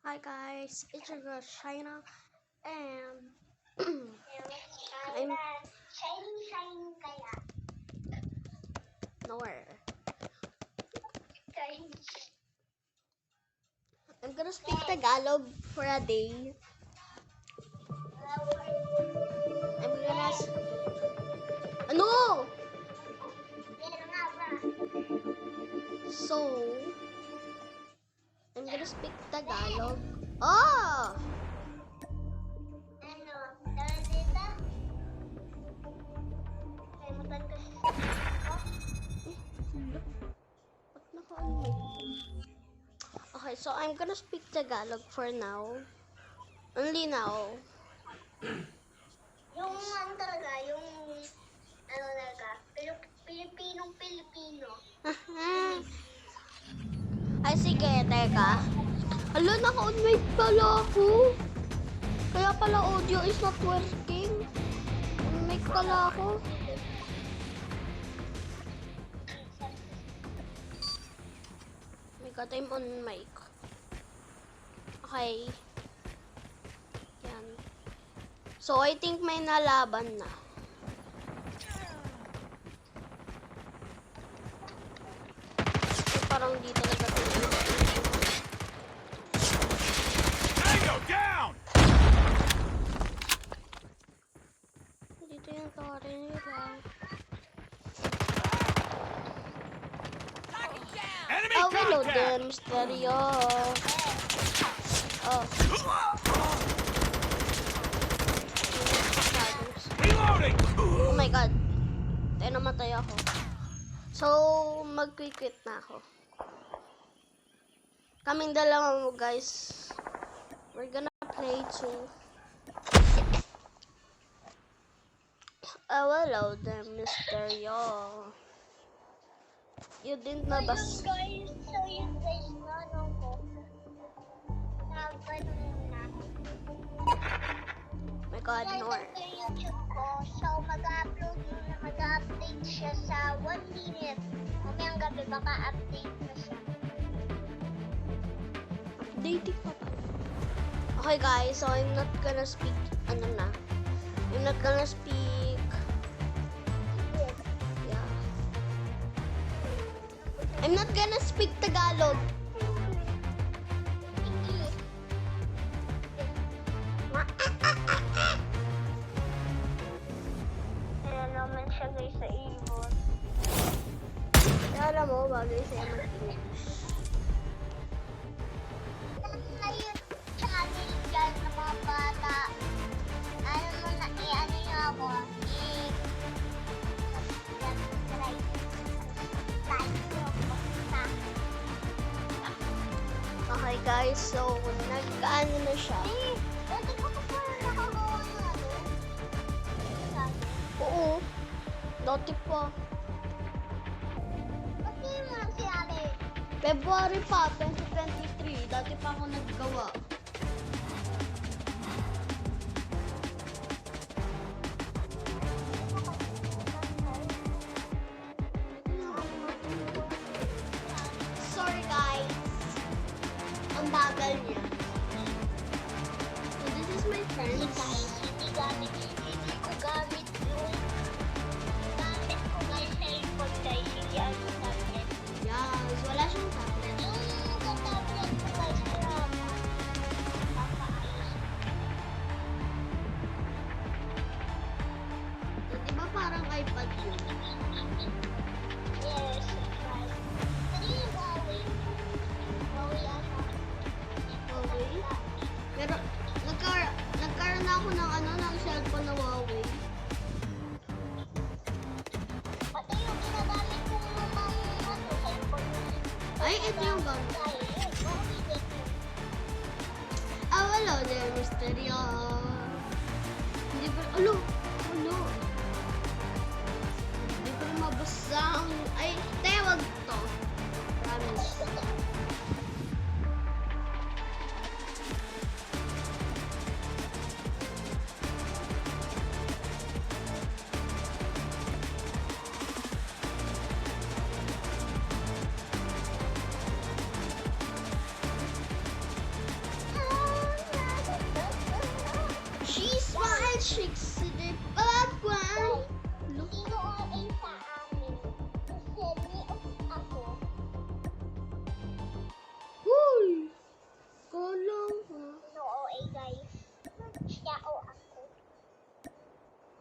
Hi guys, it's your girl China, and I'm Shiny kaya. nowhere. Shiny. I'm gonna speak Tagalog for a day. I'm gonna ano? Yan nga ba? So I'm gonna speak Tagalog. Oh, Ano? Tara dito? Kalimutan ko sa ba't naka-unmic? Okay, so I'm gonna speak Tagalog for now. Only now. yung ano talaga, yung ano talaga, Pilipinong-Pilipino. Ay, sige, teka. Hala, naka-unmic pala ako. Kaya pala audio is not working. Unmic pala ako. Oh my god, I'm on mic. Okay. Yan. So, I think may nalaban na. So, parang di talaga Tango down! dito yung tore nila. Enemy Oh, hello contact! there, Mysterio. Oh. Reloading! Oh my god. Tayo namatay ako. So, mag-quit na ako. Kaming dalawa mo, guys. We're gonna play too. Oh, hello there, Mysterio. You didn't know So yun guys, ano ko, ganun na. My god, Guys, Nor. ito yung YouTube ko, so mag-update siya sa 1 minute. Mamayang gabi, baka update na siya. Dating pa pala. Okay, guys. So, I'm not gonna speak, ano na. I'm not gonna speak, yeah. I'm not gonna speak Tagalog. Kaya naman siya guys sa ibon. Kaya alam mo, bagay sa'yo mag-English. Ayun, channel dyan ng mga bata. Ano mo na, ano nyo ako, subscribe. Like nyo ako sa Okay, guys. So, nag-ano na siya. dati ko pa pala nakagawa ng ano. Oo. Dati pa. Ba't di mo lang sinabi? February pa, 2023. Dati pa ako naggawa. Sorry, guys. Ang bagal niya. So, this is my Hindi friend. guys, hindi ko gamit yung gamit ko guys cellphone guys, hindi ano tablet. Yes, wala siyang tablet. Yung tablet ko guys, papaayos. So, di ba parang iPad yun? Yes, right. Ano yung Huawei? Huawei ata. Huawei? Pero, nagkaroon na ako ng ng cellphone na Huawei. Pati yung ginagamit ko namang cellphone. Ay, ito yung gamit. Huawei din. Ah, wala there, Mysterio. Hindi pa, alo. Hindi pa mabasa ang, ay, tewag to. Promise.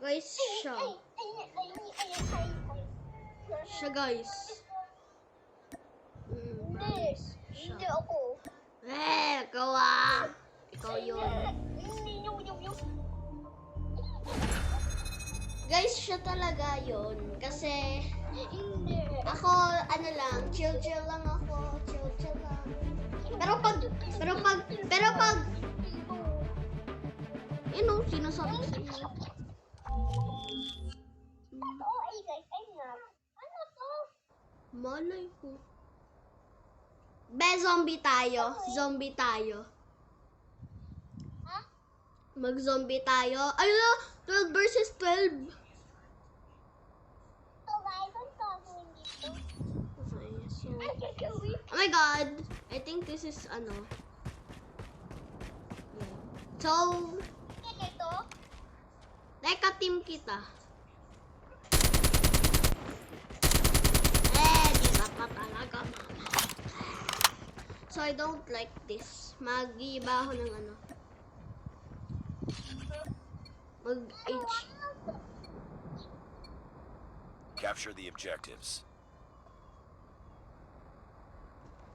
Guys, siya. Siya, guys. Guys. Siya. Hindi ako. Ikaw ah. Ikaw yun. Hindi yung. Guys, siya talaga yun. Kasi, Hindi. ako, ano lang, chill lang ako. Chill lang. Pero pag, yun o, sinasabi sa inyo. Oh, ay guys, I'm not. Ano to? Malay ko. Be, zombie tayo. Zombie tayo. Ha? Mag-zombie tayo. Ayun, 12 versus 12. So guys, ang gagawin dito? Okay, so... Ang gagawin? Oh my god! I think this is, ano... So, Ito? teka, team kita. Di ba pa talaga, mama? So, I don't like this. Mag-iiba ako ng ano. Mag-H. Capture the objectives.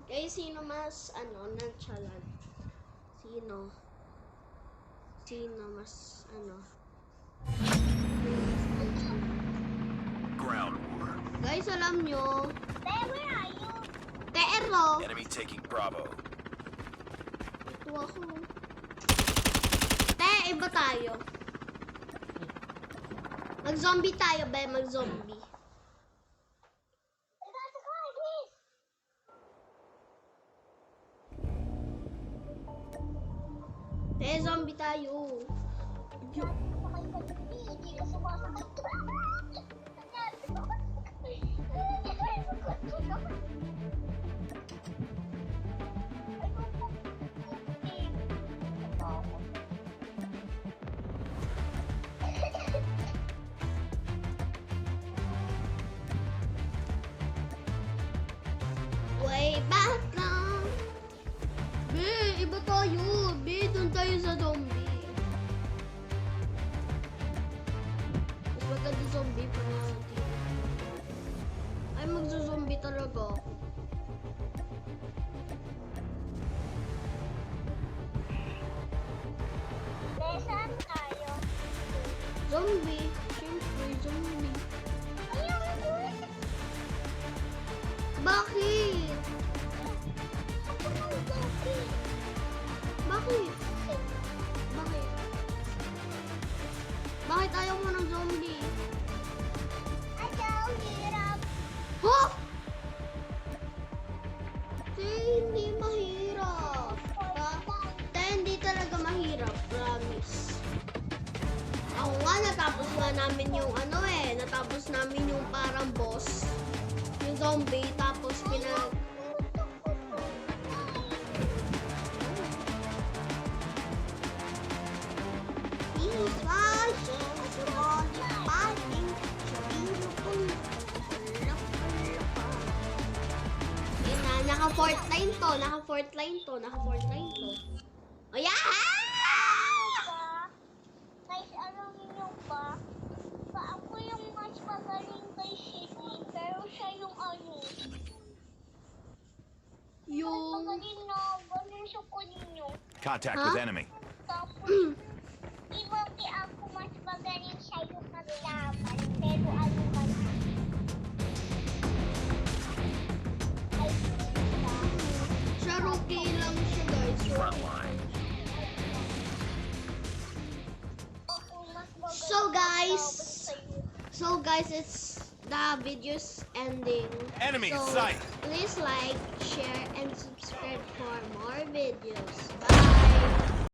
Guys, sino mas, ano, nonchalant? Sino mas, ano? Ground war. Guys, alam nyo, There, where are you? Teero! Enemy taking Bravo. Ito ako. Iba tayo. Mag-zombie tayo, be. Mag-zombie. That's guys. Zombie tayo. Hindi ka sumasakay. Way back lang. Be, iba tayo. Be, dun tayo sa zombie. Mas maganda zombie pa natin. Ay, magzo-zombie talaga ako. Saan tayo? Zombie. Siyempre, zombie. Ayun! Bakit? Ako ng zombie. Bakit? Bakit? Bakit ayaw mo ng zombie? Ayaw, hirap. Ho! Hindi mahirap. Hindi talaga mahirap, promise. Ako nga, natapos nga namin yung natapos namin yung parang boss. Yung zombie, tapos Naka-fourth line to. Oh, yeah! Guys, alam niyo ba? Ako yung mas magaling kay Sydney, pero siya yung ano. Mas Yung... magaling na ganun siya ko ninyo. Contact Huh? with enemy. Tapos, ibang ako mas magaling siya yung naglaban, pero ano man. Ay, Siya rookie lang siya, guys. Frontline. ako mas magaling So, guys, maglaban sa'yo. So guys, it's the video's ending. Enemy in So sight. please like, share, and subscribe for more videos. Bye!